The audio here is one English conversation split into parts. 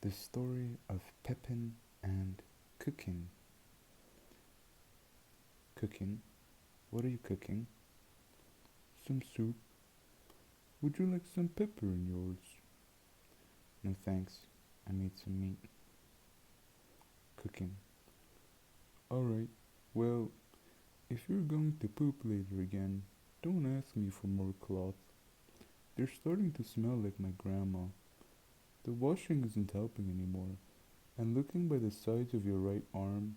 The story of Pehhppin and Kuhkkin. Kuhkkin, what are you cooking? Some soup. Would you like some pepper in yours? No thanks, I made some meat. Kuhkkin. Alright, well, if you're going to poop later again, don't ask me for more cloth. They're starting to smell like my grandma. The washing isn't helping anymore, and looking by the sides of your right arm,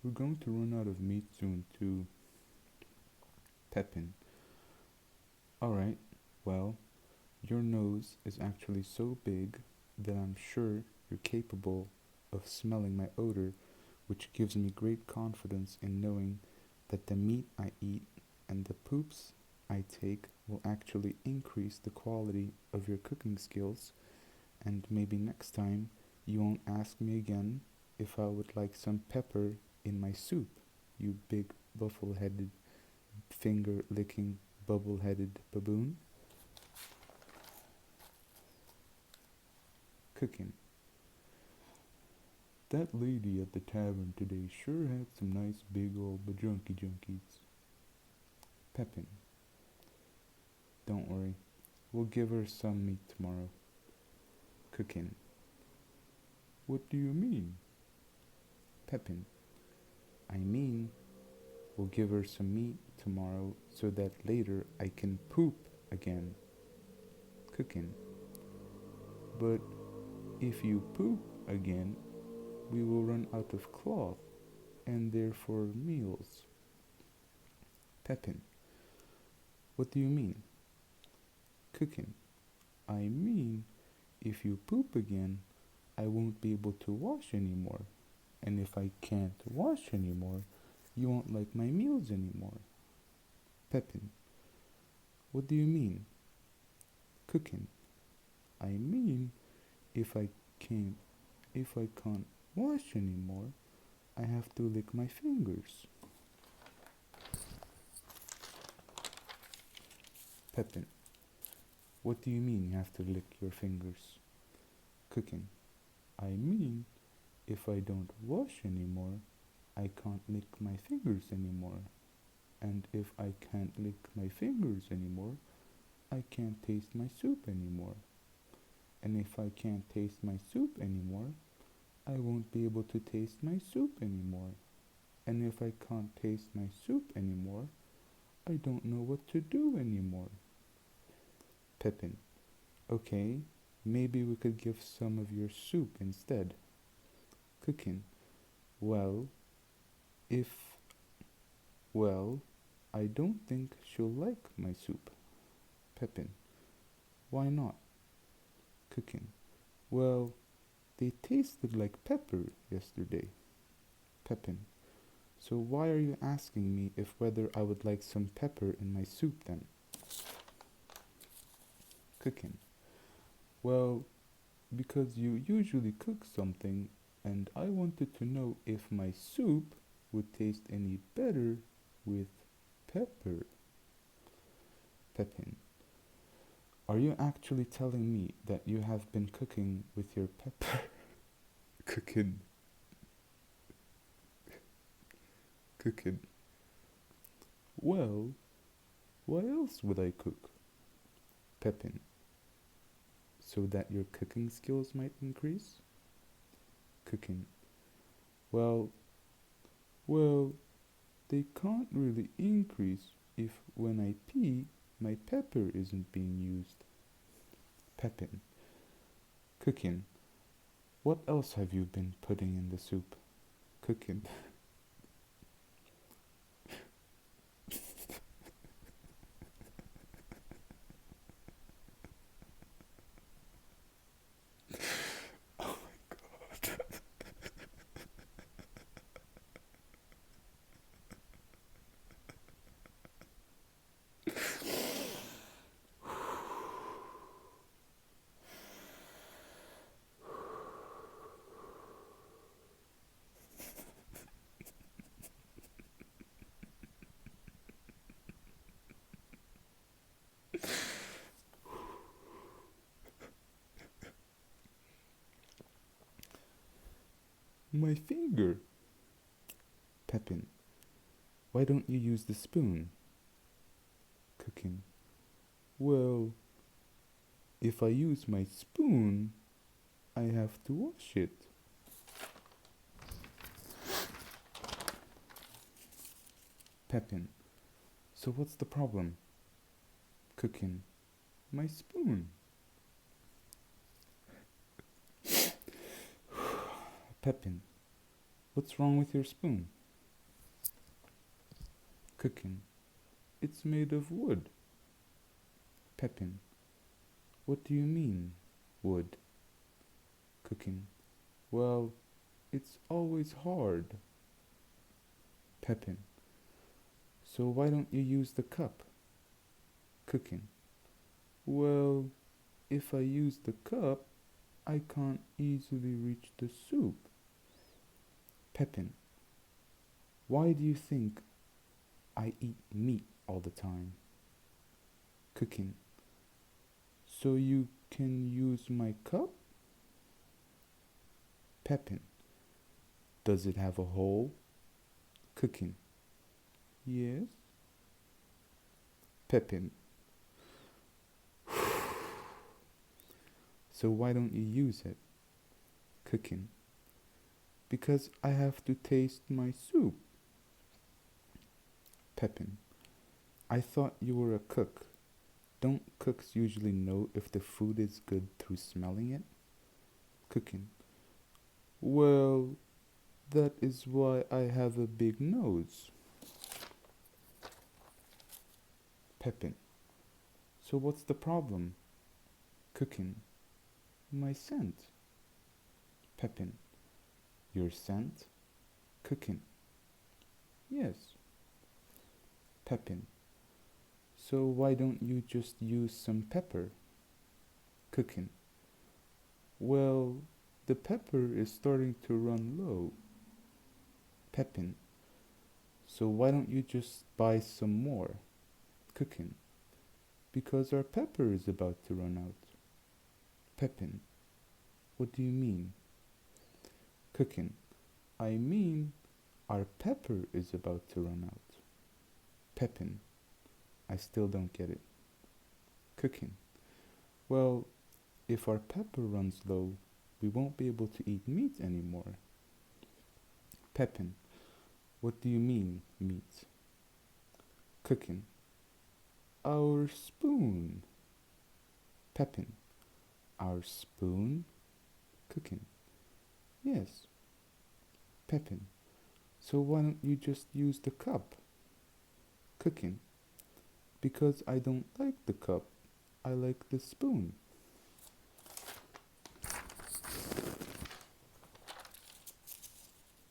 we're going to run out of meat soon too. Pehhppin. Alright, well, your nose is actually so big that I'm sure you're capable of smelling my odor, which gives me great confidence in knowing that the meat I eat and the poops I take will actually increase the quality of your cooking skills, and maybe next time you won't ask me again if I would like some pepper in my soup, you big buffle-headed, finger-licking, bubble-headed baboon. Kuhkkin. That lady at the tavern today sure had some nice big old bajunky junkies. Pehhppin. Don't worry, we'll give her some meat tomorrow. Kuhkkin. What do you mean? Pehhppin. I mean, we'll give her some meat tomorrow so that later I can poop again. Kuhkkin. But if you poop again, we will run out of cloth and therefore meals. Pehhppin. What do you mean? Kuhkkin. I mean, if you poop again, I won't be able to wash anymore. And if I can't wash anymore, you won't like my meals anymore. Pehhppin. What do you mean? Kuhkkin. I mean, if I can't wash anymore, I have to lick my fingers. Pehhppin. What do you mean you have to lick your fingers? Kuhkkin. I mean, if I don't wash anymore, I can't lick my fingers anymore. And if I can't lick my fingers anymore, I can't taste my soup anymore. And if I can't taste my soup anymore, I won't be able to taste my soup anymore. And if I can't taste my soup anymore, I don't know what to do anymore. Pehhppin. Okay, maybe we could give some of your soup instead. Kuhkkin. Well, I don't think she'll like my soup. Pehhppin. Why not? Kuhkkin. Well, they tasted like pepper yesterday. Pehhppin. So why are you asking me if whether I would like some pepper in my soup then? Kuhkkin. Well, because you usually cook something and I wanted to know if my soup would taste any better with pepper. Pehhppin. Are you actually telling me that you have been cooking with your pepper? Kuhkkin. Kuhkkin. Well, why else would I cook? Pehhppin. So that your cooking skills might increase? Kuhkkin. Well, they can't really increase if when I pee, my pepper isn't being used. Pehhppin. Kuhkkin. What else have you been putting in the soup? Kuhkkin. Oh my god. My finger. Pehhppin. Why don't you use the spoon? Kuhkkin. Well, if I use my spoon, I have to wash it. Pehhppin. So what's the problem? Kuhkkin. My spoon. Pehhppin. What's wrong with your spoon? Kuhkkin. It's made of wood. Pehhppin. What do you mean, wood? Kuhkkin. Well, it's always hard. Pehhppin. So why don't you use the cup? Kuhkkin. Well, if I use the cup, I can't easily reach the soup. Pehhppin. Why do you think I eat meat all the time? Kuhkkin. So you can use my cup? Pehhppin. Does it have a hole? Kuhkkin. Yes. Pehhppin. So why don't you use it? Kuhkkin. Because I have to taste my soup. Pehhppin. I thought you were a cook. Don't cooks usually know if the food is good through smelling it? Kuhkkin. Well, that is why I have a big nose. Pehhppin. So what's the problem? Kuhkkin. My scent. Pehhppin. Your scent? Kuhkkin. Yes. Pehhppin. So why don't you just use some pepper? Kuhkkin. Well, the pepper is starting to run low. Pehhppin. So why don't you just buy some more? Kuhkkin. Because our pepper is about to run out. Pehhppin. What do you mean? Kuhkkin. I mean, our pepper is about to run out. Pehhppin. I still don't get it. Kuhkkin. Well, if our pepper runs low, we won't be able to eat meat anymore. Pehhppin. What do you mean, meat? Kuhkkin. Our spoon. Pehhppin. Our spoon? Kuhkkin. Yes. Pehhppin. So why don't you just use the cup? Kuhkkin. Because I don't like the cup. I like the spoon.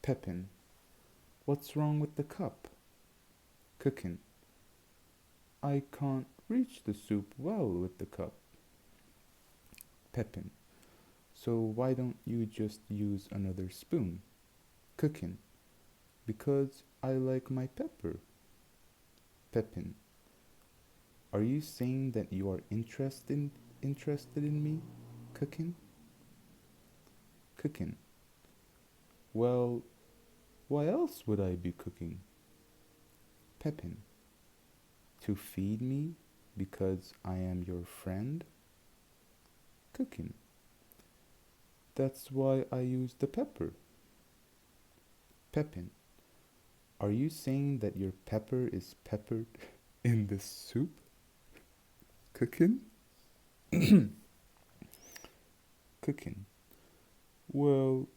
Pehhppin. What's wrong with the cup? Kuhkkin. I can't reach the soup well with the cup. Pehhppin. So why don't you just use another spoon? Kuhkkin. Because I like my pepper. Pehhppin. Are you saying that you are interested in me, Kuhkkin? Kuhkkin. Well, why else would I be cooking? Pehhppin. To feed me because I am your friend? Kuhkkin. That's why I use the pepper. Pehhppin. Are you saying that your pepper is peppered in the soup? Kuhkkin. Kuhkkin. Well,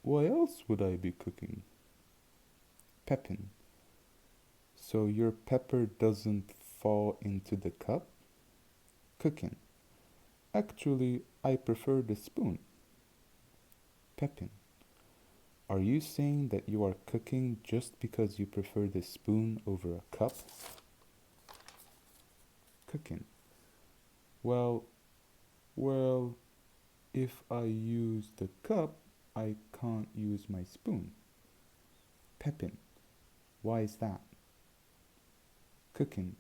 why else would I be cooking? Pehhppin. So your pepper doesn't fall into the cup? Kuhkkin. Actually, I prefer the spoon. Pehhppin. Are you saying that you are cooking just because you prefer the spoon over a cup? Kuhkkin. Well, if I use the cup, I can't use my spoon. Pehhppin. Why is that? Kuhkkin.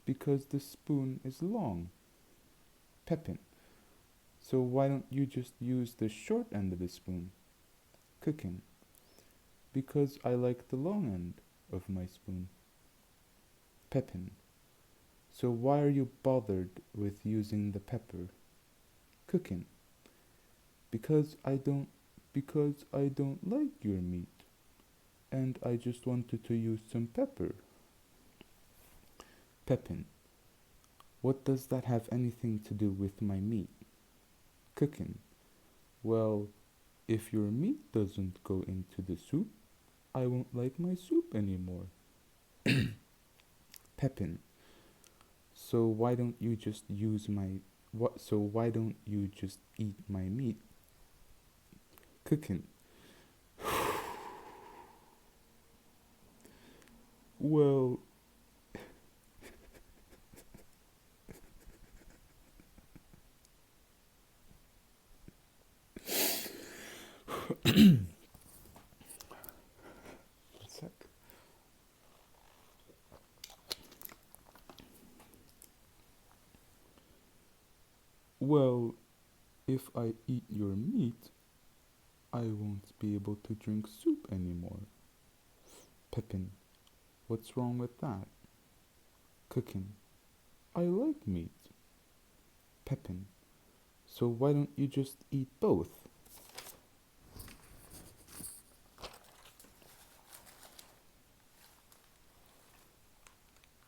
Because the spoon is long. Pehhppin. So why don't you just use the short end of the spoon? Kuhkkin. Because I like the long end of my spoon. Pehhppin. So why are you bothered with using the pepper? Kuhkkin. Because I don't because I don't like your meat, and I just wanted to use some pepper. Pehhppin. What does that have anything to do with my meat? Kuhkkin. Well, if your meat doesn't go into the soup, I won't like my soup anymore. Pehhppin. So why don't you just why don't you just eat my meat? Kuhkkin. Well, sec. Well, if I eat your meat, I won't be able to drink soup anymore. Pehhppin. What's wrong with that? Kuhkkin. I like meat. Pehhppin. So why don't you just eat both?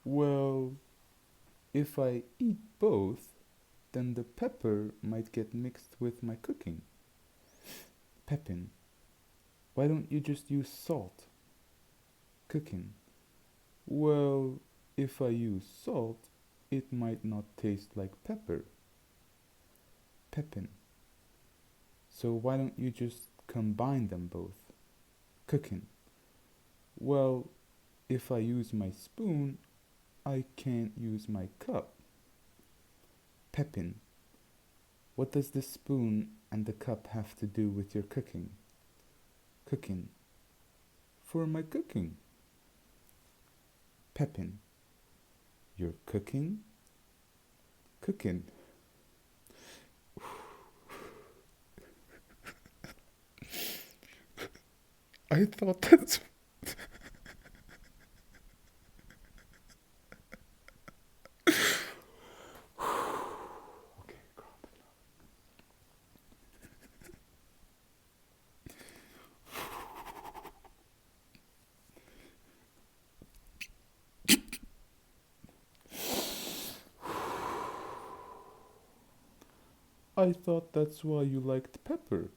Well, if I eat both, then the pepper might get mixed with my cooking. Pehhppin. Why don't you just use salt? Kuhkkin. Well, if I use salt, it might not taste like pepper. Pehhppin. So why don't you just combine them both? Kuhkkin. Well, if I use my spoon, I can't use my cup. Pehhppin. What does the spoon and the cup have to do with your cooking? Kuhkkin. For my cooking. Pehhppin. Your cooking? Kuhkkin. I thought that's I thought that's why you liked pepper.